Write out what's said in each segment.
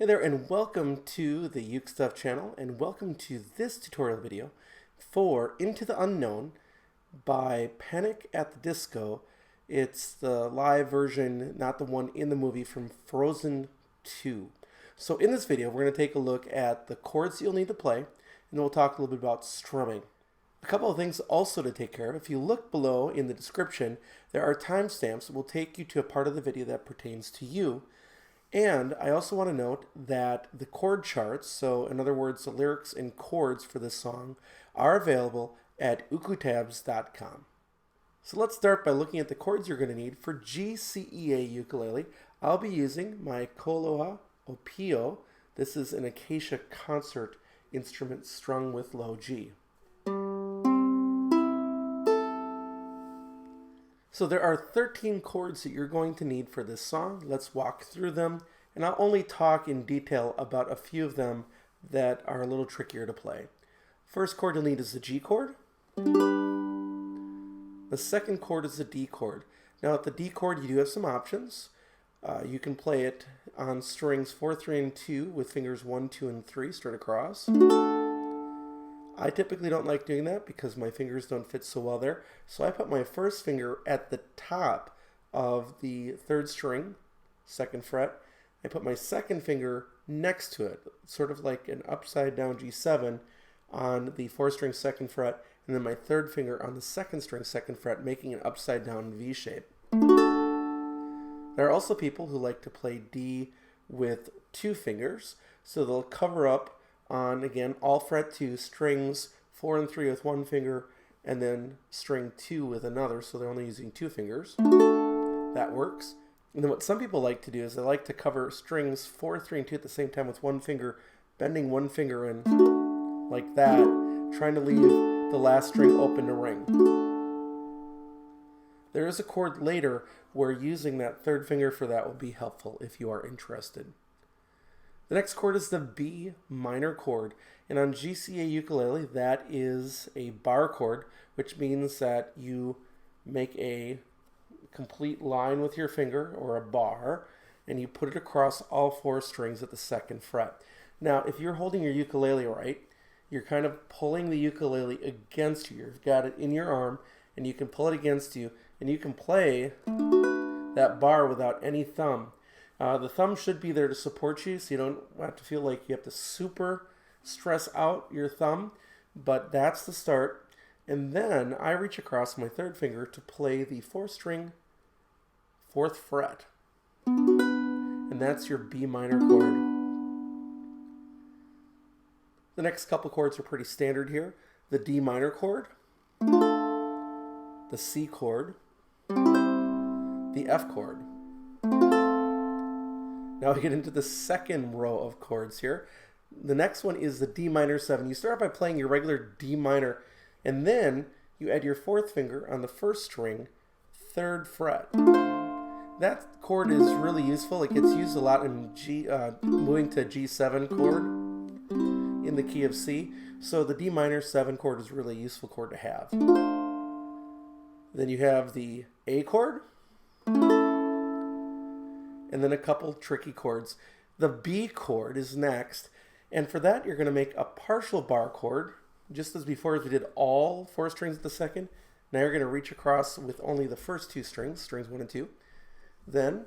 Hey there, and welcome to the UkeStuff channel, and welcome to this tutorial video for Into the Unknown by Panic at the Disco. It's the live version, not the one in the movie, from Frozen 2. So in this video, we're going to take a look at the chords you'll need to play, and then we'll talk a little bit about strumming. A couple of things also to take care of. If you look below in the description, there are timestamps that will take you to a part of the video that pertains to you. And I also want to note that the chord charts, so in other words, the lyrics and chords for this song, are available at ukestuff.info. So let's start by looking at the chords you're going to need for GCEA ukulele. I'll be using my Koloha Opio. This is an Acacia concert instrument strung with low G. So there are 13 chords that you're going to need for this song. Let's walk through them, and I'll only talk in detail about a few of them that are a little trickier to play. First chord you'll need is the G chord. The second chord is the D chord. Now at the D chord you do have some options. You can play it on strings 4, 3, and 2 with fingers 1, 2, and 3 straight across. I typically don't like doing that because my fingers don't fit so well there. So I put my first finger at the top of the 3rd string, 2nd fret. I put my second finger next to it, sort of like an upside down G7 on the 4th string, 2nd fret, and then my 3rd finger on the 2nd string, 2nd fret, making an upside down V shape. There are also people who like to play D with 2 fingers, so they'll cover up on, again, all fret 2, strings 4 and 3 with 1 finger, and then string 2 with another, so they're only using 2 fingers. That works. And then what some people like to do is they like to cover strings 4, 3, and 2 at the same time with 1 finger, bending 1 finger in like that, trying to leave the last string open to ring. There is a chord later where using that 3rd finger for that will be helpful if you are interested. The next chord is the B minor chord, and on GCEA ukulele that is a bar chord, which means that you make a complete line with your finger, or a bar, and you put it across all 4 strings at the 2nd fret. Now if you're holding your ukulele right, you're kind of pulling the ukulele against you. You've got it in your arm, and you can pull it against you, and you can play that bar without any thumb. The thumb should be there to support you, so you don't have to feel like you have to super stress out your thumb, but that's the start. And then I reach across my 3rd finger to play the 4th string, 4th fret. And that's your B minor chord. The next couple chords are pretty standard here. The D minor chord, the C chord, the F chord. Now we get into the second row of chords here. The next one is the D minor 7. You start by playing your regular D minor, and then you add your 4th finger on the 1st string, 3rd fret. That chord is really useful. It gets used a lot in moving to G7 chord in the key of C. So the D minor 7 chord is a really useful chord to have. Then you have the A chord, and then a couple tricky chords. The B chord is next, and for that you're going to make a partial bar chord, just as before as we did all 4 strings at the 2nd. Now you're going to reach across with only the first 2 strings, strings 1 and 2. Then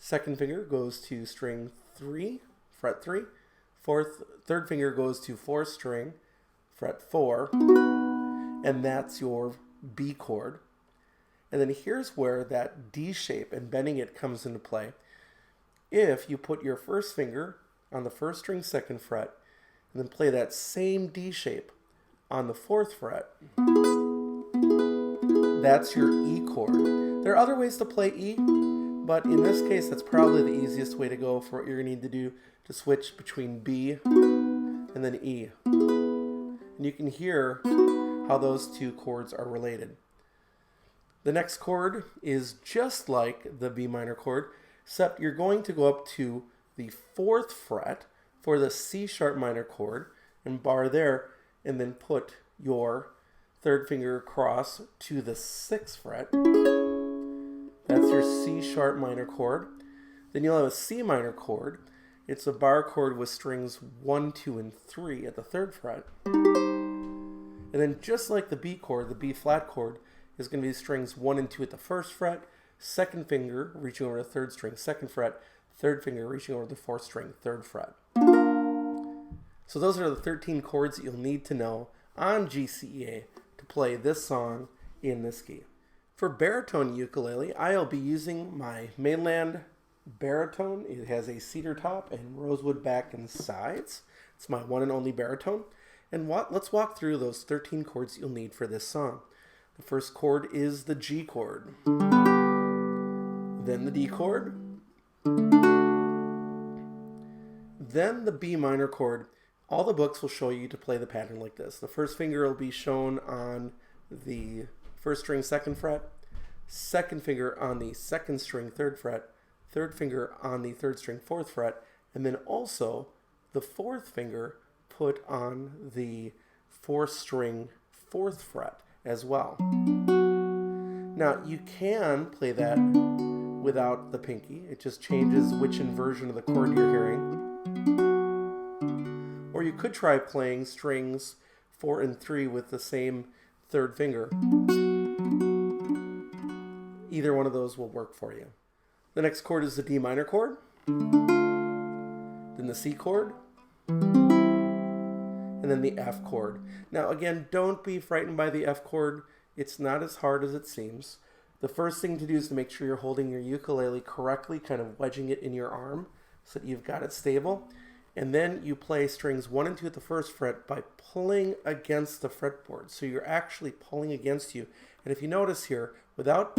2nd finger goes to string 3, fret 3. 3rd finger goes to 4th string, fret 4, and that's your B chord. And then here's where that D shape and bending it comes into play. If you put your 1st finger on the 1st string, 2nd fret, and then play that same D shape on the 4th fret, that's your E chord. There are other ways to play E, but in this case that's probably the easiest way to go for what you're going to need to do to switch between B and then E. And you can hear how those 2 chords are related. The next chord is just like the B minor chord, except you're going to go up to the 4th fret for the C sharp minor chord and bar there, and then put your 3rd finger across to the 6th fret. That's your C sharp minor chord. Then you'll have a C minor chord, It's a bar chord with strings 1, 2, and 3 at the 3rd fret. And then just like the B chord, the B flat chord is going to be strings 1 and 2 at the 1st fret, 2nd finger reaching over the 3rd string, 2nd fret, 3rd finger reaching over the 4th string, 3rd fret. So those are the 13 chords that you'll need to know on GCEA to play this song in this key. For baritone ukulele, I'll be using my mainland baritone. It has a cedar top and rosewood back and sides. It's my one and only baritone. And let's walk through those 13 chords you'll need for this song. The first chord is the G chord, then the D chord, then the B minor chord. All the books will show you to play the pattern like this. The first finger will be shown on the 1st string 2nd fret, 2nd finger on the 2nd string 3rd fret, 3rd finger on the 3rd string 4th fret, and then also the 4th finger put on the 4th string 4th fret as well. Now you can play that without the pinky. It just changes which inversion of the chord you're hearing. Or you could try playing strings 4 and 3 with the same 3rd finger. Either one of those will work for you. The next chord is the D minor chord, then the C chord, and then the F chord. Now again, don't be frightened by the F chord. It's not as hard as it seems. The first thing to do is to make sure you're holding your ukulele correctly, kind of wedging it in your arm so that you've got it stable. And then you play strings 1 and 2 at the 1st fret by pulling against the fretboard. So you're actually pulling against you. And if you notice here, without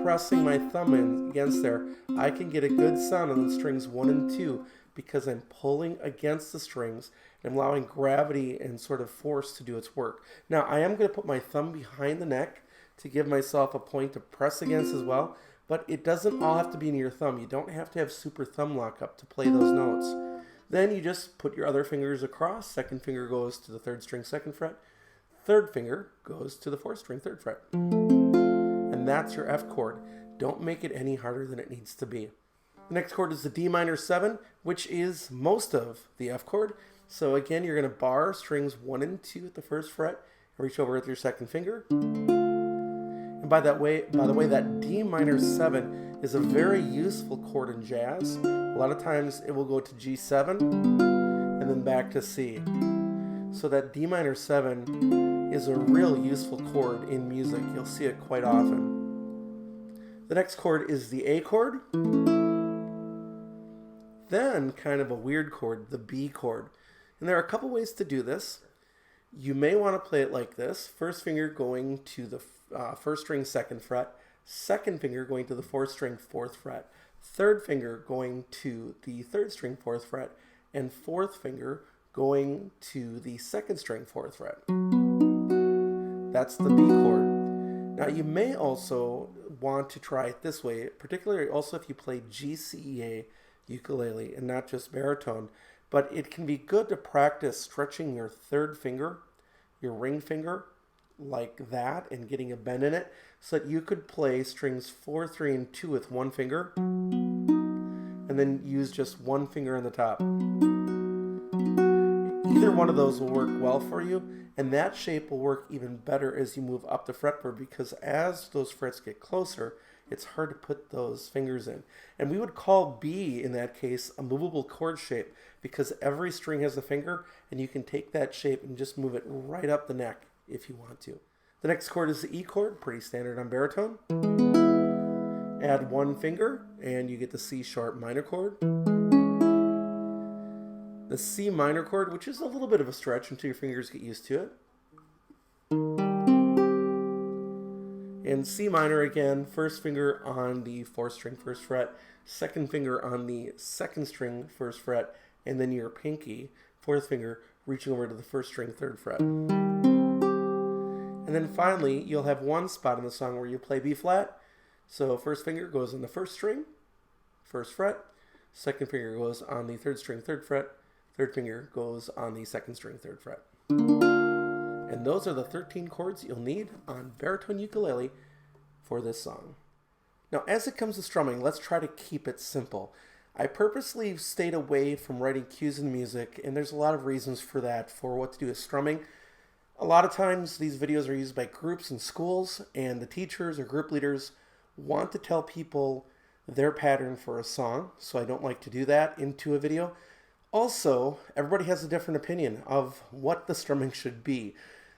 pressing my thumb in against there, I can get a good sound on the strings 1 and 2 because I'm pulling against the strings and I'm allowing gravity and sort of force to do its work. Now I am going to put my thumb behind the neck to give myself a point to press against as well. But it doesn't all have to be in your thumb. You don't have to have super thumb lock up to play those notes. Then you just put your other fingers across. 2nd finger goes to the 3rd string 2nd fret. 3rd finger goes to the 4th string 3rd fret. And that's your F chord. Don't make it any harder than it needs to be. The next chord is the D minor 7, which is most of the F chord. So again, you're going to bar strings 1 and 2 at the 1st fret and reach over with your 2nd finger. And by the way, that D minor 7 is a very useful chord in jazz. A lot of times it will go to G7 and then back to C. So that D minor 7 is a real useful chord in music. You'll see it quite often. The next chord is the A chord. Then kind of a weird chord, the B chord. And there are a couple ways to do this. You may want to play it like this. 1st finger going to the 1st string 2nd fret, 2nd finger going to the 4th string 4th fret, 3rd finger going to the 3rd string 4th fret, and 4th finger going to the 2nd string 4th fret. That's the B chord. Now you may also want to try it this way, particularly also if you play GCEA ukulele and not just baritone, but it can be good to practice stretching your 3rd finger, your ring finger, like that and getting a bend in it so that you could play strings 4, 3, and 2 with 1 finger and then use just 1 finger on the top. Either one of those will work well for you, and that shape will work even better as you move up the fretboard because as those frets get closer, it's hard to put those fingers in. And we would call B in that case a movable chord shape because every string has a finger and you can take that shape and just move it right up the neck if you want to. The next chord is the E chord, pretty standard on baritone. Add 1 finger and you get the C sharp minor chord. The C minor chord, which is a little bit of a stretch until your fingers get used to it. And C minor again, 1st finger on the 4th string 1st fret, 2nd finger on the 2nd string 1st fret, and then your pinky, 4th finger, reaching over to the 1st string 3rd fret. And then finally, you'll have one spot in the song where you play B flat. So 1st finger goes on the 1st string, 1st fret, 2nd finger goes on the 3rd string 3rd fret, 3rd finger goes on the 2nd string 3rd fret. And those are the 13 chords you'll need on baritone ukulele for this song. Now, as it comes to strumming, let's try to keep it simple. I purposely stayed away from writing cues in music, and there's a lot of reasons for that, for what to do with strumming. A lot of times these videos are used by groups in schools, and the teachers or group leaders want to tell people their pattern for a song, so I don't like to do that into a video. Also, everybody has a different opinion of what the strumming should be.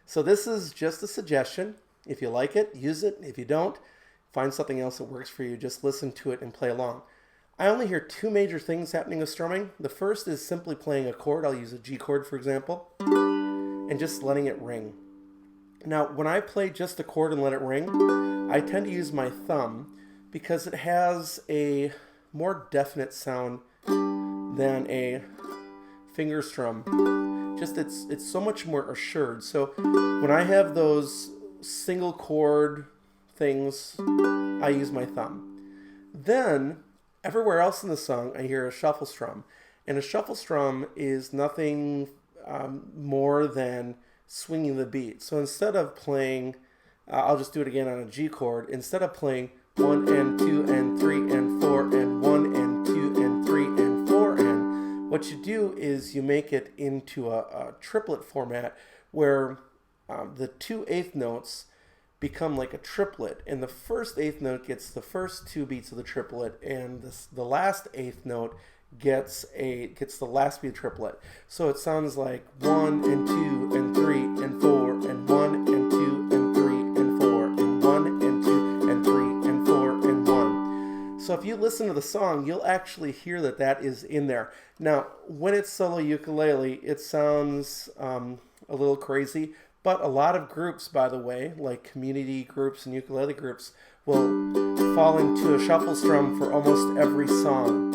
So this is just a suggestion. If you like it, use it. If you don't, find something else that works for you. Just listen to it and play along. I only hear two major things happening with strumming. The first is simply playing a chord. I'll use a G chord, for example, and just letting it ring. Now, when I play just a chord and let it ring, I tend to use my thumb because it has a more definite sound than a finger strum. Just it's so much more assured. So when I have those single chord things, I use my thumb. Then everywhere else in the song, I hear a shuffle strum. And a shuffle strum is nothing more than swinging the beat. So instead of playing, I'll just do it again on a G chord. Instead of playing 1 and 2 and 3 and 4 and 1 and 2 and 3 and 4 and, what you do is you make it into a triplet format where the 2 eighth notes become like a triplet, and the first eighth note gets the first 2 beats of the triplet, and the last eighth note gets the last beat of the triplet. So it sounds like 1 and 2 and 3 and 4 and 1 and 2 and 3 and 4 and 1 and 2 and 3 and 4 and 1. So if you listen to the song, you'll actually hear that is in there. Now, when it's solo ukulele, it sounds a little crazy. But a lot of groups, by the way, like community groups and ukulele groups, will fall into a shuffle strum for almost every song.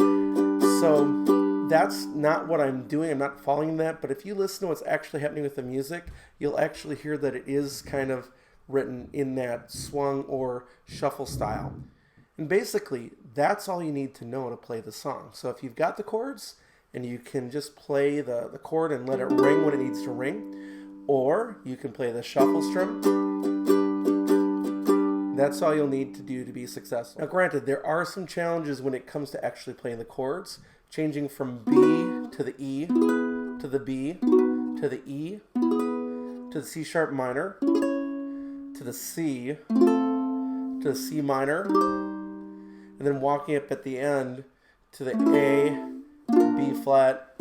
So that's not what I'm doing. I'm not following that. But if you listen to what's actually happening with the music, you'll actually hear that it is kind of written in that swung or shuffle style. And basically, that's all you need to know to play the song. So if you've got the chords and you can just play the chord and let it ring when it needs to ring, or you can play the shuffle strum. That's all you'll need to do to be successful. Now granted, there are some challenges when it comes to actually playing the chords. Changing from B to the E, to the B, to the E, to the C sharp minor, to the C, to the C minor, and then walking up at the end to the A, B flat,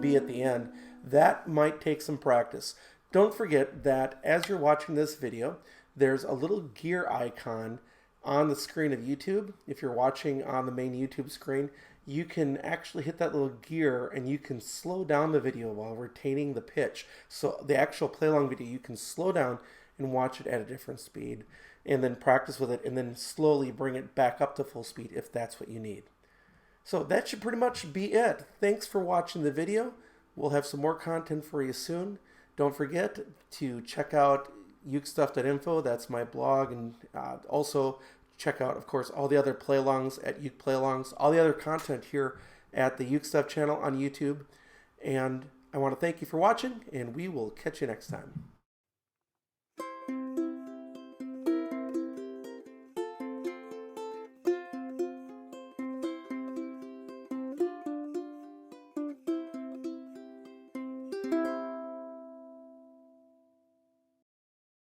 B at the end. That might take some practice. Don't forget that as you're watching this video, there's a little gear icon on the screen of YouTube. If you're watching on the main YouTube screen, you can actually hit that little gear and you can slow down the video while retaining the pitch. So the actual play along video, you can slow down and watch it at a different speed and then practice with it and then slowly bring it back up to full speed if that's what you need. So that should pretty much be it. Thanks for watching the video. We'll have some more content for you soon. Don't forget to check out ukestuff.info. That's my blog. And also check out, of course, all the other play-alongs at Uke Play-alongs, all the other content here at the UkeStuff channel on YouTube. And I want to thank you for watching, and we will catch you next time.